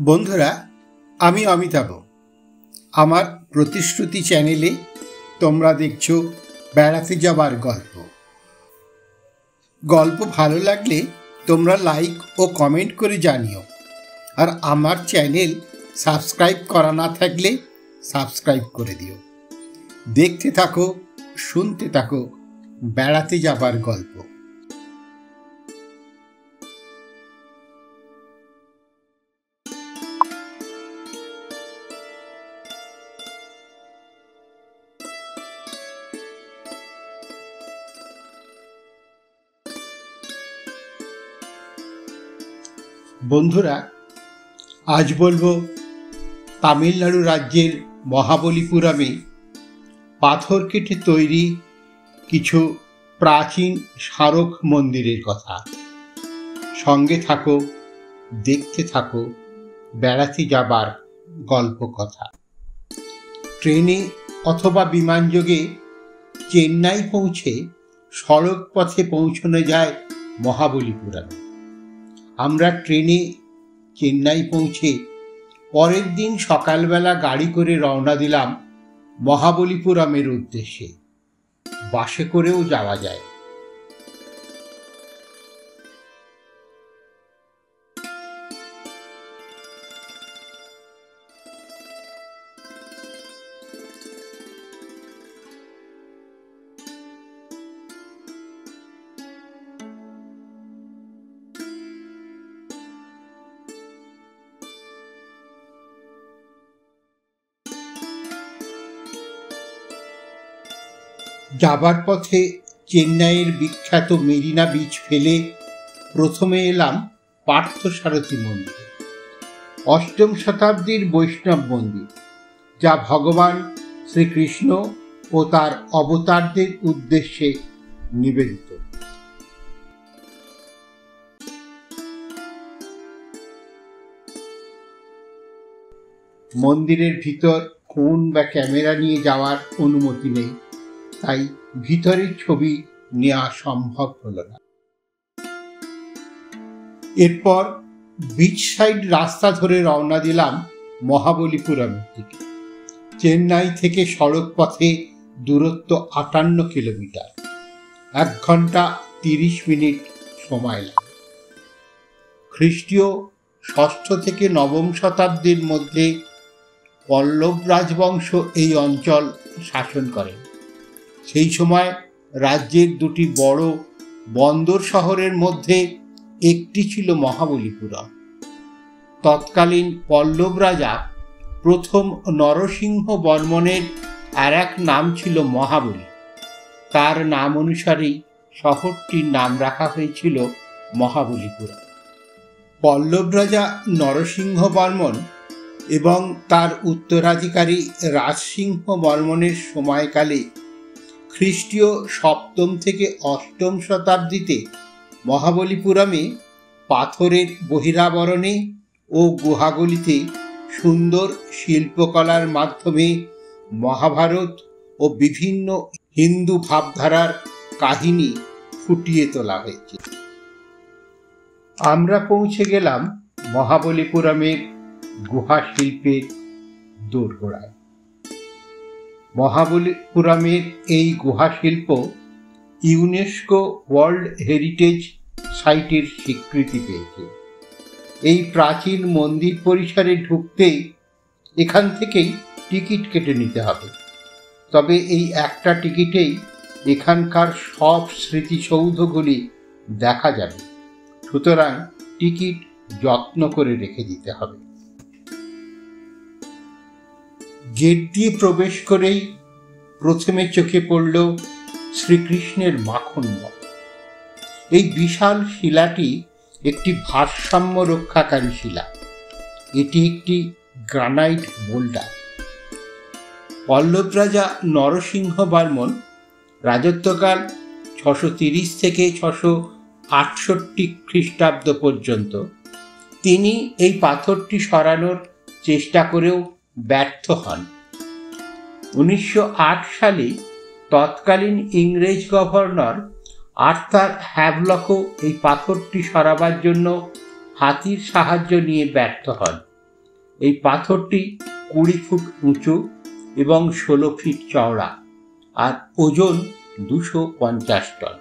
বন্ধুরা, আমি অমিতাভ। আমার প্রতিশ্রুতি চ্যানেলে তোমরা দেখছো বেড়াতে যাবার গল্প। গল্প ভালো লাগলে তোমরা লাইক ও কমেন্ট করে জানিও। আর আমার চ্যানেল সাবস্ক্রাইব করা না থাকলে সাবস্ক্রাইব করে দিও। দেখতে থাকো, শুনতে থাকো বেড়াতে যাবার গল্প। বন্ধুরা, আজ বলবো তামিলনাড়ু রাজ্যের মহাবলীপুরমে পাথর কেটে তৈরি কিছু প্রাচীন স্মারক মন্দিরের কথা। সঙ্গে থাকো, দেখতে থাকো বেড়াতে যাবার গল্প কথা। ট্রেনে অথবা বিমানযোগে চেন্নাই পৌঁছে সড়ক পথে পৌঁছানো যায় মহাবলীপুরমে। আমরা ট্রেনে চেন্নাই পৌঁছে পরের দিন সকালবেলা গাড়ি করে রওনা দিলাম মহাবলীপুরমের উদ্দেশ্যে। বাসে করেও যাওয়া যায়। যাবার পথে চেন্নাইয়ের বিখ্যাত মেরিনা বিচ ফেলে প্রথমে এলাম পার্থসারথী মন্দিরে। অষ্টম শতাব্দীর বৈষ্ণব মন্দির, যা ভগবান শ্রীকৃষ্ণ ও তার অবতারদের উদ্দেশ্যে নিবেদিত। মন্দিরের ভিতর ফোন বা ক্যামেরা নিয়ে যাওয়ার অনুমতি নেই, তাই ভিতরের ছবি নেওয়া সম্ভব হলো না। এরপর বিচ সাইড রাস্তা ধরে রওনা দিলাম মহাবলীপুরমের দিকে। চেন্নাই থেকে সড়ক পথে দূরত্ব 58 কিলোমিটার, 1 ঘন্টা 30 মিনিট সময় লাগে। খ্রিস্টীয় 6ষ্ঠ থেকে 9ম শতাব্দীর মধ্যে পল্লব রাজবংশ এই অঞ্চল শাসন করেন। সেই সময় রাজ্যের দুটি বড় বন্দর শহরের মধ্যে একটি ছিল মহাবলীপুরম। তৎকালীন পল্লব রাজা প্রথম নরসিংহ বর্মনের আর এক নাম ছিল মহাবলী। তার নাম অনুসারেই শহরটির নাম রাখা হয়েছিল মহাবলীপুরম। পল্লব রাজা নরসিংহ বর্মন এবং তার উত্তরাধিকারী রাজসিংহ বর্মনের সময়কালে খ্রিস্টীয় 7ম থেকে 8ম শতাব্দীতে মহাবলীপুরমে পাথরের বহিরাবরণে ও গুহাগুলিতে সুন্দর শিল্পকলার মাধ্যমে মহাভারত ও বিভিন্ন হিন্দু ভাবধারার কাহিনী ফুটিয়ে তোলা হয়েছে। আমরা পৌঁছে গেলাম মহাবলীপুরমের গুহা শিল্পের দোরগোড়ায়। মহাবলীপুরমের এই গুহা শিল্প ইউনেস্কো ওয়ার্ল্ড হেরিটেজ সাইটের স্বীকৃতি পেয়েছে। এই প্রাচীন মন্দির পরিসরে ঢুকতেই এখান থেকেই টিকিট কেটে নিতে হবে। তবে এই একটা টিকিটেই এখানকার সব স্মৃতিসৌধগুলি দেখা যাবে, সুতরাং টিকিট যত্ন করে রেখে দিতে হবে। গেট দিয়ে প্রবেশ করেই প্রথমে চোখে পড়ল শ্রীকৃষ্ণের মাখন মঠ। এই বিশাল শিলাটি একটি ভারসাম্য রক্ষাকারী শিলা। এটি একটি গ্রানাইট বোল্ডার। পল্লব রাজা নরসিংহ বর্মন রাজত্বকাল 630 থেকে 668 খ্রিস্টাব্দ পর্যন্ত। তিনি এই পাথরটি সরানোর চেষ্টা করেও ব্যর্থ হন। 1908 সালে তৎকালীন ইংরেজ গভর্নর আর্থার হ্যাভলকও এই পাথরটি সরাবার জন্য হাতির সাহায্য নিয়ে ব্যর্থ হন। এই পাথরটি 20 ফুট উঁচু এবং 16 ফিট চওড়া আর ওজন 250 টন।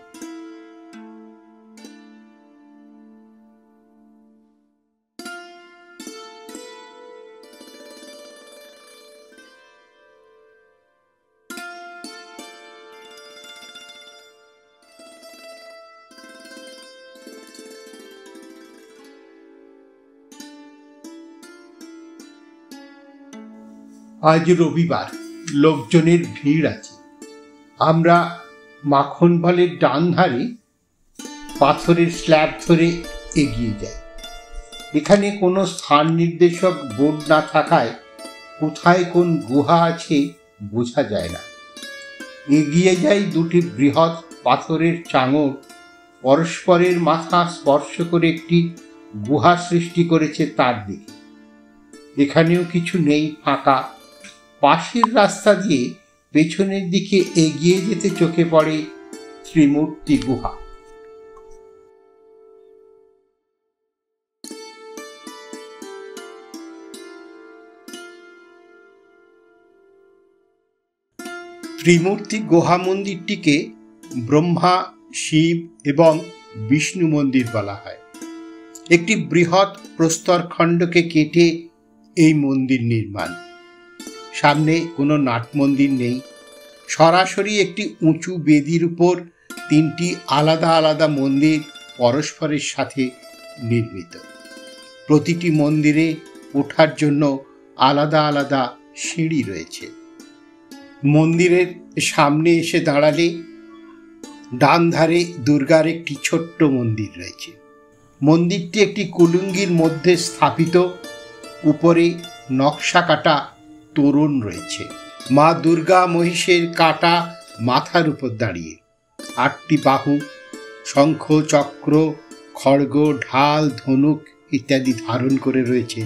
আজ রবিবার, লোকজনের ভিড় আছে। আমরা মাখনবালের ডান ধারে পাথরের স্ল্যাব ধরে এগিয়ে যাই। এখানে কোনো স্থান নির্দেশক বোর্ড না থাকায় কোথায় কোন গুহা আছে বোঝা যায় না। এগিয়ে যাই দুটি বৃহৎ পাথরের চাঙড় পরস্পরের মাথা স্পর্শ করে একটি গুহা সৃষ্টি করেছে তার দিকে। এখানেও কিছু নেই, ফাঁকা। পাশের রাস্তা দিয়ে পেছনের দিকে এগিয়ে যেতে চোখে পড়ে ত্রিমূর্তি গুহা। ত্রিমূর্তি গুহা মন্দিরটিকে ব্রহ্মা, শিব এবং বিষ্ণু মন্দির বলা হয়। একটি বৃহৎ প্রস্তরখণ্ডকে কেটে এই মন্দির নির্মাণ। সামনে কোনো নাট মন্দির নেই, সরাসরি একটি উঁচু বেদির উপর 3টি আলাদা আলাদা মন্দির পরস্পরের সাথে নির্মিত। প্রতিটি মন্দিরে ওঠার জন্য আলাদা আলাদা সিঁড়ি রয়েছে। মন্দিরের সামনে এসে দাঁড়ালে ডান ধারে দুর্গার একটি ছোট্ট মন্দির রয়েছে। মন্দিরটি একটি কুলুঙ্গির মধ্যে স্থাপিত, উপরে নকশা কাটা তোরণ রয়েছে। মা দুর্গা মহিষের কাটা মাথার উপর দাঁড়িয়ে, 8টি বাহু, শঙ্খ, চক্র, খড়গ, ঢাল, ধনুক ইত্যাদি ধারণ করে রয়েছে।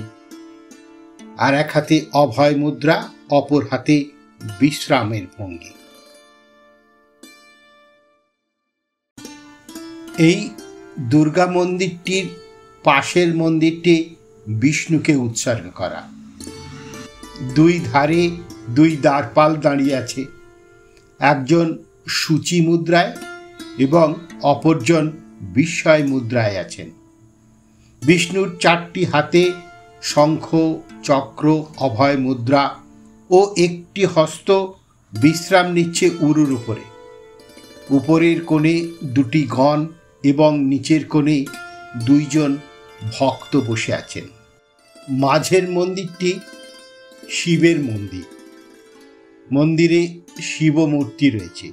আর এক হাতে অভয় মুদ্রা, অপর হাতে বিশ্রামের ভঙ্গি। এই দুর্গা মন্দিরটির পাশের মন্দিরটি বিষ্ণুকে উৎসর্গ করা। দুই ধারে 2 দ্বারপাল দাঁড়িয়ে আছে, একজন সূচি মুদ্রায় এবং অপরজন বিস্ময় মুদ্রায় আছেন। বিষ্ণুর 4টি হাতে শঙ্খ, চক্র, অভয় মুদ্রা ও একটি হস্ত বিশ্রাম নিচ্ছে উরুর উপরে। উপরের কোণে 2টি গণ এবং নিচের কোণে 2 জন ভক্ত বসে আছেন। মাঝের মন্দিরটি শিবের মন্দির। মন্দিরে শিব মূর্তি রয়েছে।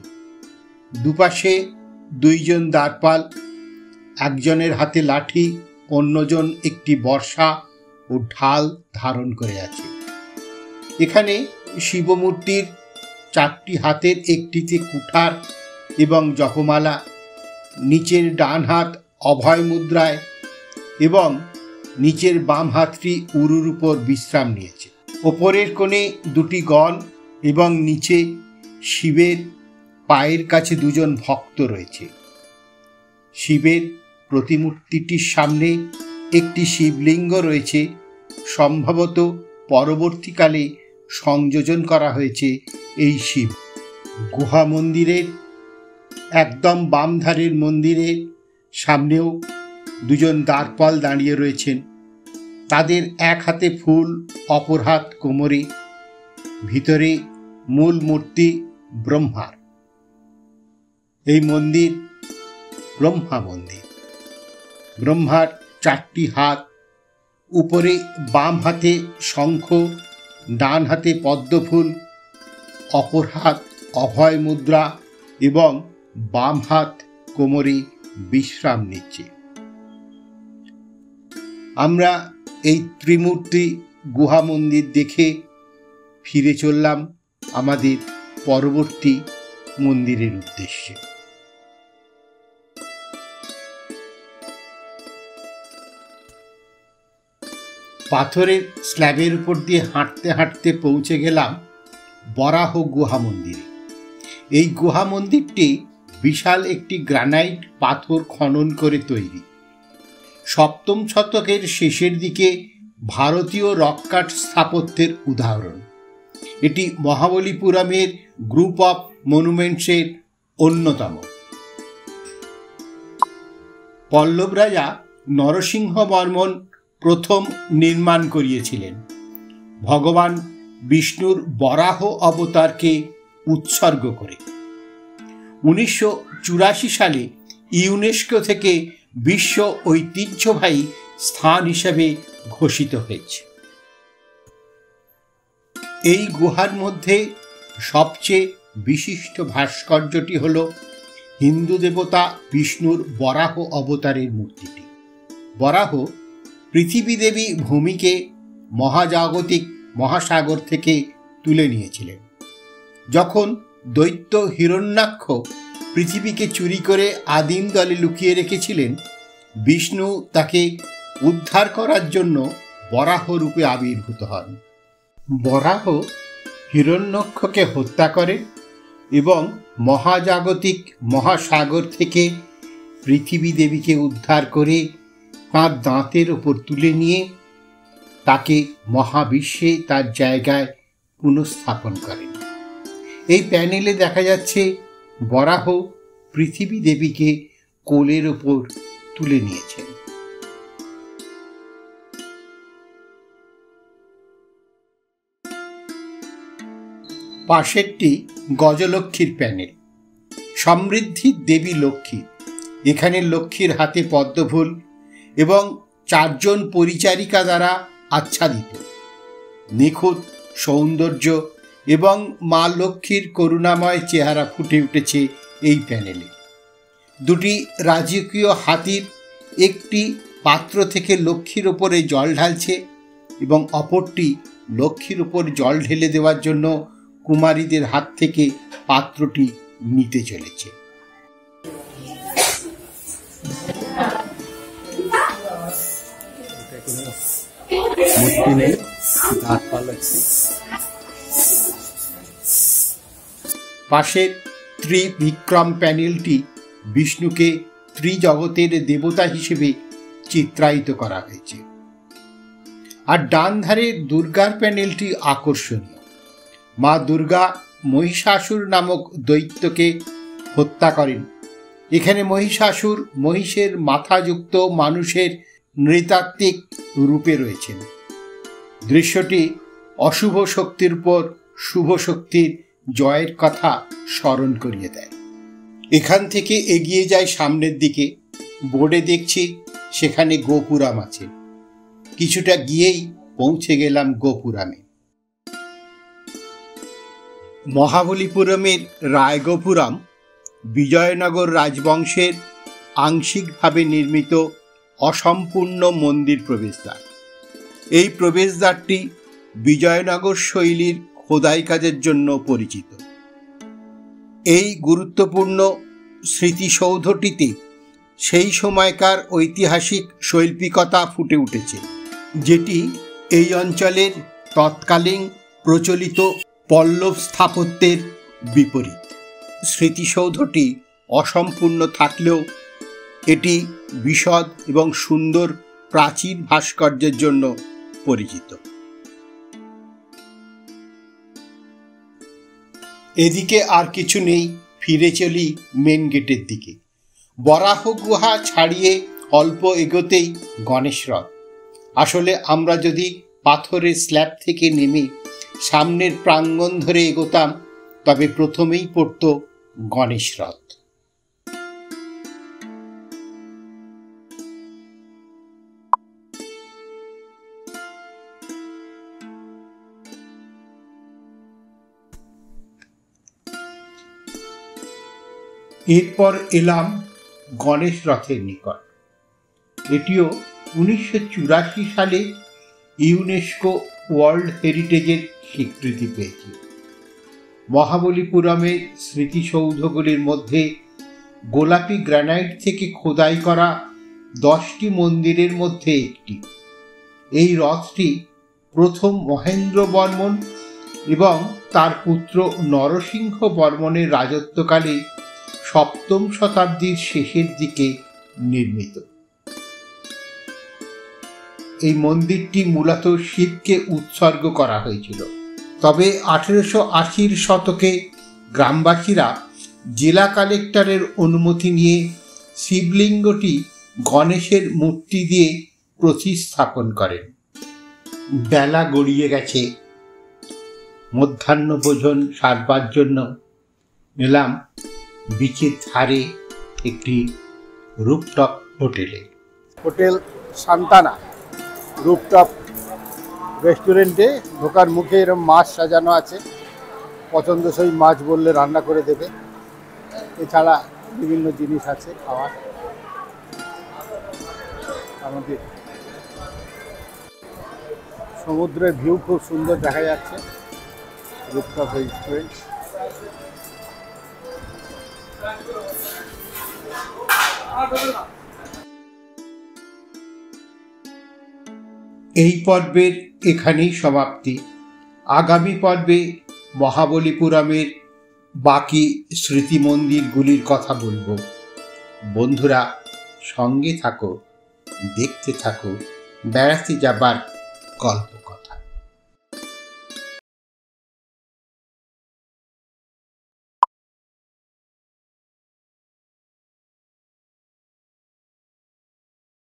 দুপাশে 2 জন দ্বারপাল, একজনের হাতে লাঠি, অন্যজন একটি বর্ষা ও ঢাল ধারণ করে আছে। এখানে শিবমূর্তির 4টি হাতের একটিতে কুঠার এবং জপমালা, নিচের ডান হাত অভয় মুদ্রায় এবং নিচের বাম হাতটি উরুর উপর বিশ্রাম নিয়েছে। ওপরের কোণে 2টি গণ এবং নিচে শিবের পায়ের কাছে 2 জন ভক্ত রয়েছে। শিবের প্রতিমূর্তিটির সামনে একটি শিবলিঙ্গ রয়েছে, সম্ভবত পরবর্তীকালে সংযোজন করা হয়েছে এই শিব। গুহা মন্দিরের একদম বাম ধারের মন্দিরের সামনেও 2 জন দ্বারপাল দাঁড়িয়ে রয়েছেন। তাদের এক হাতে ফুল, অপর হাত কোমরে। ভিতরে মূল মূর্তি ব্রহ্মার। এই মন্দির ব্রহ্মা মন্দির। ব্রহ্মার 4টি হাত, উপরে বাম হাতে শঙ্খ, ডান হাতে পদ্মফুল, অপর হাত অভয় মুদ্রা এবং বাম হাত কোমরে বিশ্রাম নিচ্ছে। আমরা এই ত্রিমূর্তি গুহা মন্দির দেখে ফিরে চললাম আমাদের পরবর্তী মন্দিরের উদ্দেশ্যে। পাথরের স্ল্যাবের উপর দিয়ে হাঁটতে হাঁটতে পৌঁছে গেলাম বরাহ গুহা মন্দিরে। এই গুহা মন্দিরটি বিশাল একটি গ্রানাইট পাথর খনন করে তৈরি। 7ম শতকের শেষের দিকে ভারতীয় রক কাট স্থাপত্যের উদাহরণ। এটি মহাবলীপুরমের গ্রুপ অফ মনুমেন্টসের অন্যতম। পল্লব রাজা নরসিংহবর্মন প্রথম নির্মাণ করিয়েছিলেন ভগবান বিষ্ণুর বরাহ অবতারকে উৎসর্গ করে। 1984 সালে ইউনেস্কো থেকে বিশ্ব ঐতিহ্যবাহী স্থান হিসেবে ঘোষিত হয়েছে। এই গুহার মধ্যে সবচেয়ে বিশিষ্ট ভাস্কর্যটি হল হিন্দু দেবতা বিষ্ণুর বরাহ অবতারের মূর্তিটি। বরাহ পৃথিবী দেবী ভূমিকে মহাজাগতিক মহাসাগর থেকে তুলে নিয়েছিলেন। যখন দৈত্য হিরণ্যাক্ষ পৃথিবীকে চুরি করে আদিম দলে লুকিয়ে রেখেছিলেন, বিষ্ণু তাকে উদ্ধার করার জন্য বরাহ রূপে আবির্ভূত হন। বরাহ হিরণ্যাক্ষকে হত্যা করে এবং মহাজাগতিক মহাসাগর থেকে পৃথিবী দেবীকে উদ্ধার করে তাঁর দাঁতের ওপর তুলে নিয়ে তাকে মহাবিশ্বে তার জায়গায় পুনঃস্থাপন করেন। এই প্যানেলে দেখা যাচ্ছে বরাহ পৃথিবী দেবীকে কোলের ওপর তুলে নিয়েছেন। পাশেরটি গজলক্ষ্মীর প্যানেল। সমৃদ্ধির দেবী লক্ষ্মী। এখানে লক্ষ্মীর হাতে পদ্মফুল এবং 4 জন পরিচারিকা দ্বারা আচ্ছাদিত। নিখুঁত সৌন্দর্য এবং মা লক্ষ্মীর করুণাময় চেহারা ফুটে উঠেছে এই প্যানেলে। 2টি রাজকীয় হাতির একটি পাত্র থেকে লক্ষ্মীর উপরে জল ঢালছে এবং অপরটি লক্ষ্মীর উপর জল ঢেলে দেওয়ার জন্য কুমারীদের হাত থেকে পাত্রটি নিতে চলেছে। পাশের ত্রিবিক্রম প্যানেলটি বিষ্ণুকে ত্রিজগতের দেবতা হিসেবে চিত্রায়িত করা হয়েছে। আর ডান ধারের দুর্গার প্যানেলটি আকর্ষণীয়। মা দুর্গা মহিষাসুর নামক দৈত্যকে হত্যা করেন। এখানে মহিষাসুর মহিষের মাথাযুক্ত মানুষের নৃতাত্ত্বিক রূপে রয়েছেন। দৃশ্যটি অশুভ শক্তির উপর শুভ শক্তির জয়ের কথা স্মরণ করিয়ে দেয়। এখান থেকে এগিয়ে যায় সামনের দিকে। বোর্ডে দেখছি সেখানে গোপুরাম আছে। কিছুটা গিয়েই পৌঁছে গেলাম গোপুরামে। মহাবলীপুরমের রায়গোপুরাম বিজয়নগর রাজবংশের আংশিকভাবে নির্মিত অসম্পূর্ণ মন্দির প্রবেশদ্বার। এই প্রবেশদ্বারটি বিজয়নগর শৈলীর খোদাই কাজের জন্য পরিচিত। এই গুরুত্বপূর্ণ স্মৃতিসৌধটিতে সেই সময়কার ঐতিহাসিক শৈল্পিকতা ফুটে উঠেছে, যেটি এই অঞ্চলের তৎকালীন প্রচলিত পল্লব স্থাপত্যের বিপরীত। স্মৃতিসৌধটি অসম্পূর্ণ থাকলেও এটি বিশদ এবং সুন্দর প্রাচীন ভাস্কর্যের জন্য পরিচিত। এদিকে আর কিছু নেই, ফিরে চলি মেন গেটের দিকে। বরাহ গুহা ছাড়িয়ে অল্প এগোতেই গণেশ রথ। আসলে আমরা যদি পাথরের স্ল্যাব থেকে নেমে সামনের প্রাঙ্গণ ধরে এগোতাম তবে প্রথমেই পড়ত গণেশ রথ। এরপর এলাম গণেশ রথের নিকট। এটিও 1984 সালে ইউনেস্কো ওয়ার্ল্ড হেরিটেজের স্বীকৃতি পেয়েছে। মহাবলীপুরমের স্মৃতিসৌধগুলির মধ্যে গোলাপি গ্রানাইট থেকে খোদাই করা 10টি মন্দিরের মধ্যে একটি। এই রথটি প্রথম মহেন্দ্র বর্মন এবং তার পুত্র নরসিংহ বর্মনের রাজত্বকালে 7ম শতাব্দীর শেষের দিকে নির্মিত। এই মন্দিরটি মূলত শিবকে উৎসর্গ করা হয়েছিল। তবে 1880 শতকে গ্রামবাসীরা জেলা কালেক্টরের অনুমতি নিয়ে শিবলিঙ্গটি গণেশের মূর্তি দিয়ে প্রতিস্থাপন করেন। বেলা গড়িয়ে গেছে, মধ্যাহ্ন ভোজন সারবার জন্য এলাম বিচের ধারে একটি রুফটপ হোটেলে। হোটেল সান্তানা রুফটপ রেস্টুরেন্টে ঢোকার মুখে এরকম মাছ সাজানো আছে, পছন্দসই মাছ বললে রান্না করে দেবে। এছাড়া বিভিন্ন জিনিস আছে খাওয়ার। আমাদের সমুদ্রের ভিউ খুব সুন্দর দেখা যাচ্ছে। Rooftop restaurant. এই পর্বের এখানেই সমাপ্তি। আগামী পর্বে মহাবলীপুরমের বাকি স্মৃতি মন্দিরগুলির কথা বলবো। বন্ধুরা, সঙ্গে থাকো, দেখতে থাকো বেড়াতে যাবার গল্প।